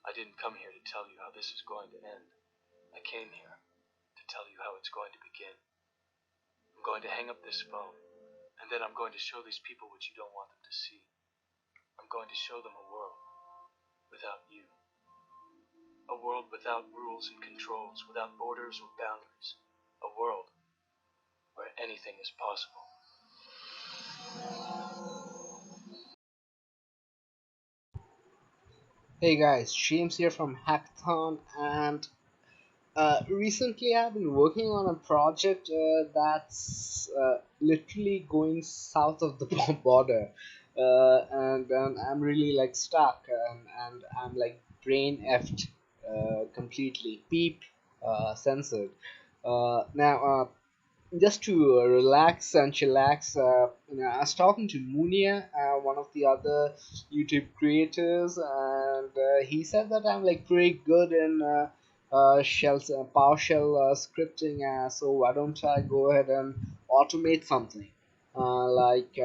I didn't come here to tell you how this is going to end. I came here to tell you how it's going to begin. I'm going to hang up this phone, and then I'm going to show these people what you don't want them to see. I'm going to show them a world without you. A world without rules and controls, without borders or boundaries. A world where anything is possible. Hey guys, James here from HACK-ATHON, and recently I've been working on a project that's literally going south of the border, and I'm really like stuck, and I'm like brain effed completely, beep, censored. Now, just to relax and chillax, I was talking to Munia, one of the other YouTube creators, and he said that I'm like pretty good in PowerShell scripting. So why don't I go ahead and automate something? Like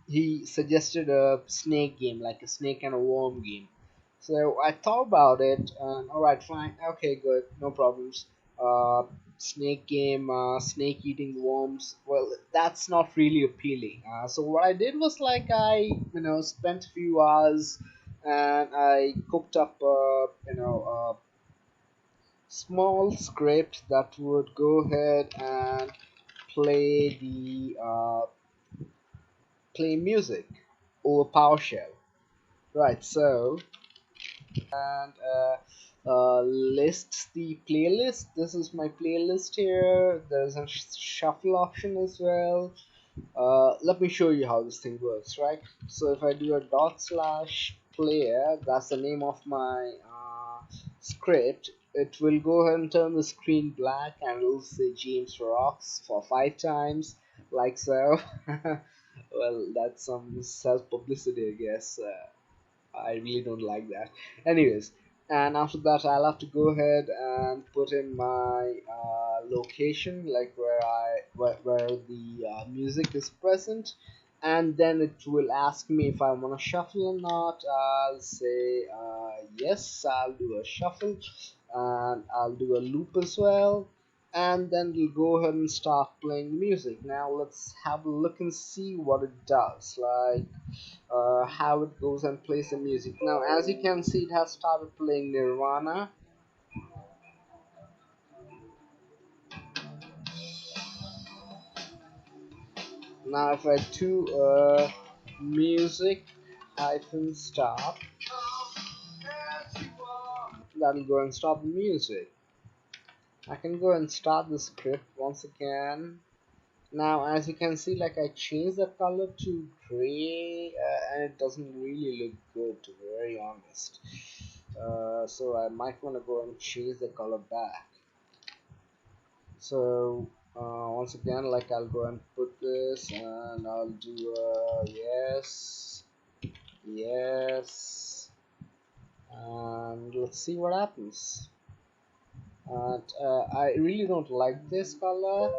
he suggested a snake game, like a snake and a worm game. So I thought about it, and all right, fine, okay, good, no problems. Snake game, snake eating worms. Well, that's not really appealing. So what I did was like I spent a few hours and I cooked up a small script that would go ahead and play the play music over PowerShell. Right, so and lists the playlist. This is my playlist here. There's a shuffle option as well. Let me show you how this thing works, right? So if I do a dot slash player, that's the name of my script. It will go ahead and turn the screen black, and it'll say James rocks for 5 times, like so. Well, that's some self publicity, I guess. I really don't like that. Anyways, and after that, I'll have to go ahead and put in my location, like where the music is present, and then it will ask me if I want to shuffle or not. I'll say yes. I'll do a shuffle, and I'll do a loop as well, and then we'll go ahead and start playing music. Now let's have a look and see what it does. Like how it goes and plays the music. Now, as you can see, it has started playing Nirvana. Now, if I do music hyphen stop, that'll go and stop the music. I can go and start the script once again. Now, as you can see, like I changed the color to gray, and it doesn't really look good, to be very honest. So I might want to go and change the color back. So once again, like I'll go and put this, and I'll do yes, yes, and let's see what happens. And I really don't like this color,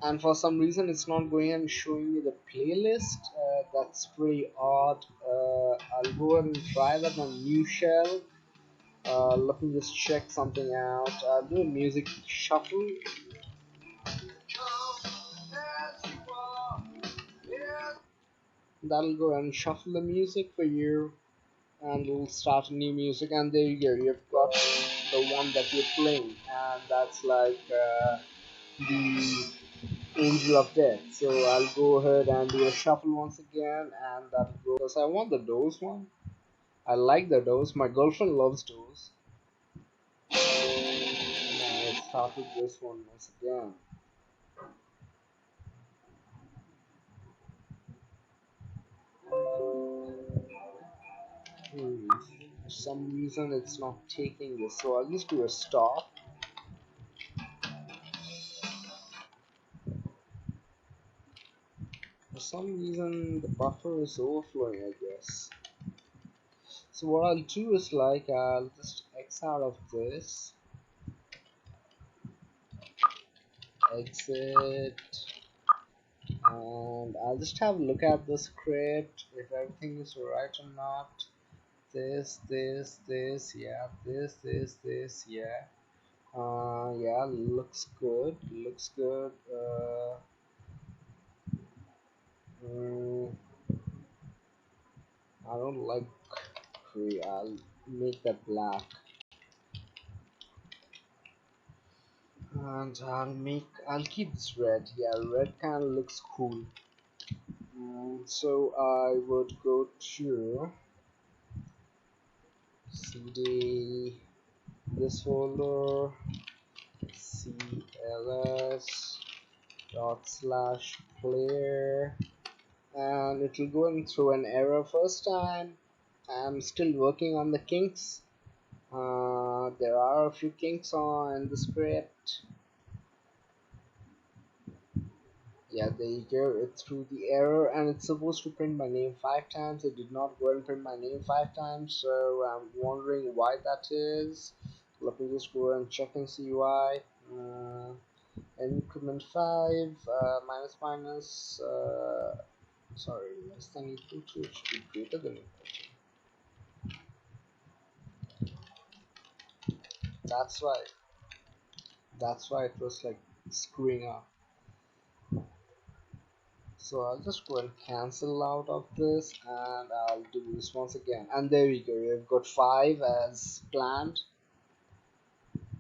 and for some reason it's not going and showing me the playlist. That's pretty odd. I'll go ahead and try that on new shell. Let me just check something out. I'll do a music shuffle. That'll go and shuffle the music for you, and we'll start a new music. And there you go, you've got the one that you're playing, and that's like the Angel of Death. So I'll go ahead and do a shuffle once again, and that'll go because I want the Doors one. I like the Doors. My girlfriend loves Doors. And then let's start with this one once again. For some reason it's not taking this, so I'll just do a stop. For some reason the buffer is overflowing, I guess. So what I'll do is like I'll just X out of this, exit, and I'll just have a look at the script if everything is right or not. this, yeah, this, yeah. Yeah, looks good, looks good. Mm, I don't like gray. I'll make that black, and I'll keep this red. Yeah, red kind of looks cool. So I would go to cd this folder, cls dot slash player, and it will go and throw an error first time. I'm still working on the kinks. There are a few kinks on the script. Yeah, there you go. It threw the error, and it's supposed to print my name 5 times. It did not go and print my name 5 times, so I'm wondering why that is. Let me just go and check and see why. Increment 5 minus minus. Sorry, less than equal to. It should be greater than equal to. That's why. That's why it was like screwing up. So I'll just go and cancel out of this, and I'll do this once again, and there we go. We've got 5 as planned,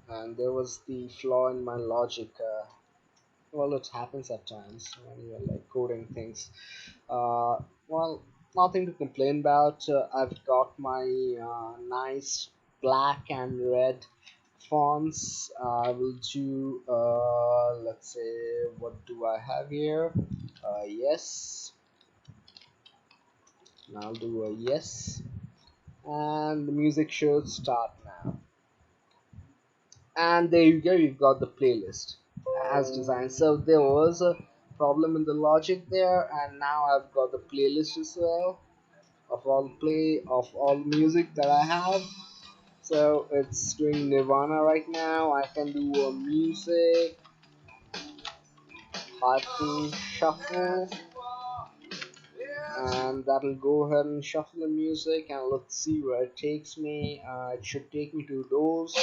and there was the flaw in my logic. Well, it happens at times when you're like coding things. Well, nothing to complain about. I've got my nice black and red fonts. I will do let's say, what do I have here? Yes, and I'll do a yes, and the music should start now. And there you go, you've got the playlist as designed. So there was a problem in the logic there, and now I've got the playlist as well of all the music that I have. So it's doing Nirvana right now. I can do a music hyphen shuffle, and that'll go ahead and shuffle the music, and let's see where it takes me. It should take me to those.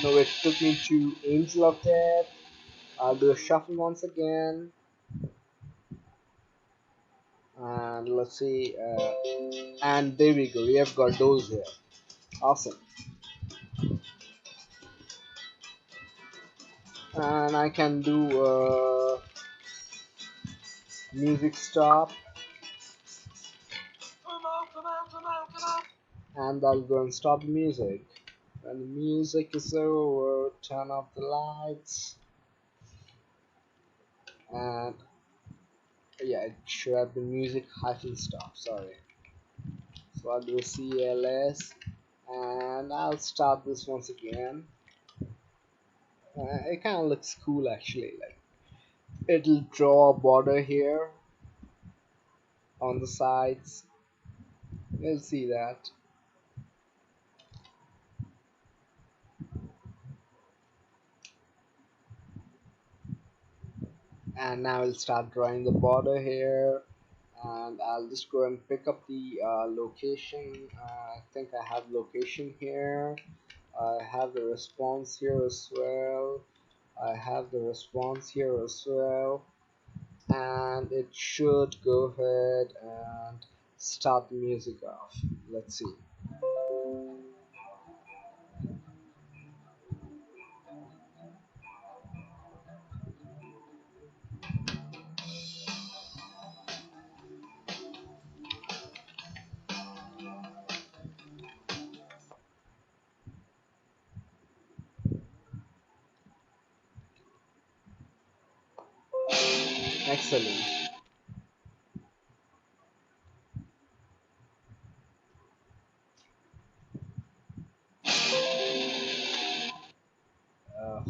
No, it took me to Angel of Death. I'll do a shuffle once again, and let's see, and there we go, we have got those here. Awesome. And I can do music stop, and I'll go and stop the music. When the music is over, turn off the lights, and yeah, it should have been music hyphen stop, sorry. So I'll do a CLS, and I'll start this once again. It kind of looks cool actually, like it'll draw a border here on the sides. You'll see that. And now I'll start drawing the border here, and I'll just go and pick up the location. I think I have location here. I have the response here as well. I have the response here as well, and it should go ahead and start the music off. Let's see. Excellent.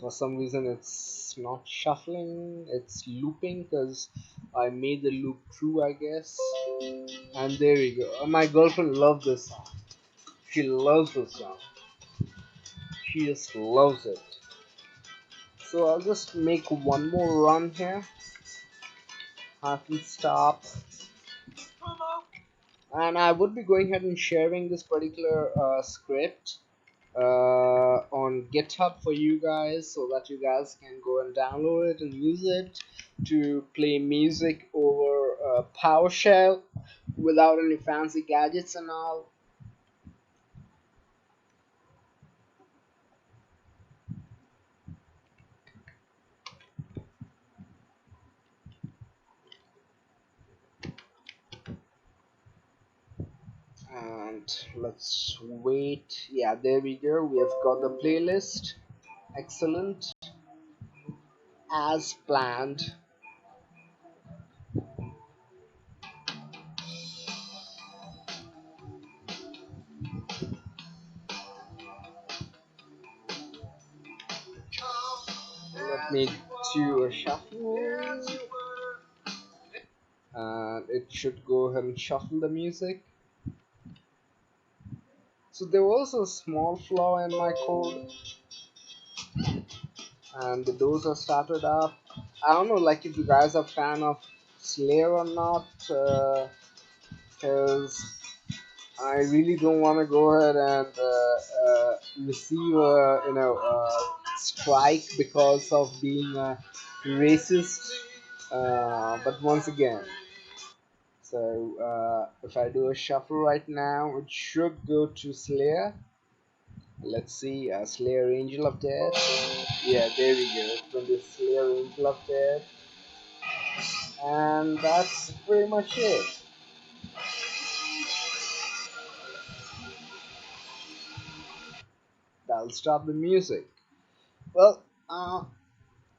For some reason it's not shuffling, it's looping because I made the loop true, I guess. And there we go. My girlfriend loves this song. She loves this song. She just loves it. So I'll just make one more run here. Hyphen stop, and I would be going ahead and sharing this particular script on GitHub for you guys, so that you guys can go and download it and use it to play music over PowerShell without any fancy gadgets and all. And let's wait. Yeah, there we go. We have got the playlist. Excellent. As planned. Let me do a shuffle. And it should go ahead and shuffle the music. So there was a small flaw in my code, and the doors are started up. I don't know, like if you guys are fan of Slayer or not, because I really don't want to go ahead and receive a strike because of being a racist. But once again, so if I do a shuffle right now, it should go to Slayer. Let's see, Slayer Angel of Death. Yeah, there we go. It's going to Slayer Angel of Death. And that's pretty much it. That'll stop the music. Well,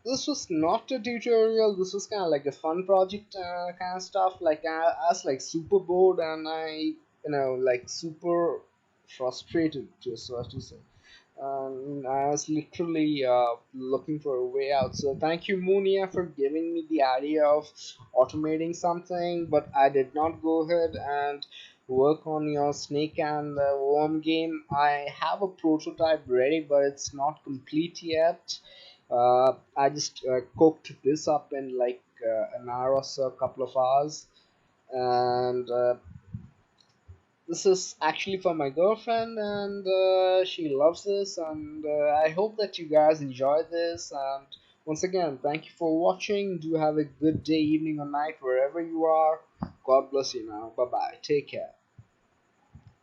this was not a tutorial. This was kind of like a fun project kind of stuff. Like I was like super bored and like super frustrated, just so to say. I was literally looking for a way out. So thank you, Munia, for giving me the idea of automating something. But I did not go ahead and work on your snake and worm game. I have a prototype ready, but it's not complete yet. I just cooked this up in like an hour or so, a couple of hours, and this is actually for my girlfriend, and she loves this, and I hope that you guys enjoy this. And once again, thank you for watching. Do have a good day, evening, or night wherever you are. God bless you now. Bye bye. Take care.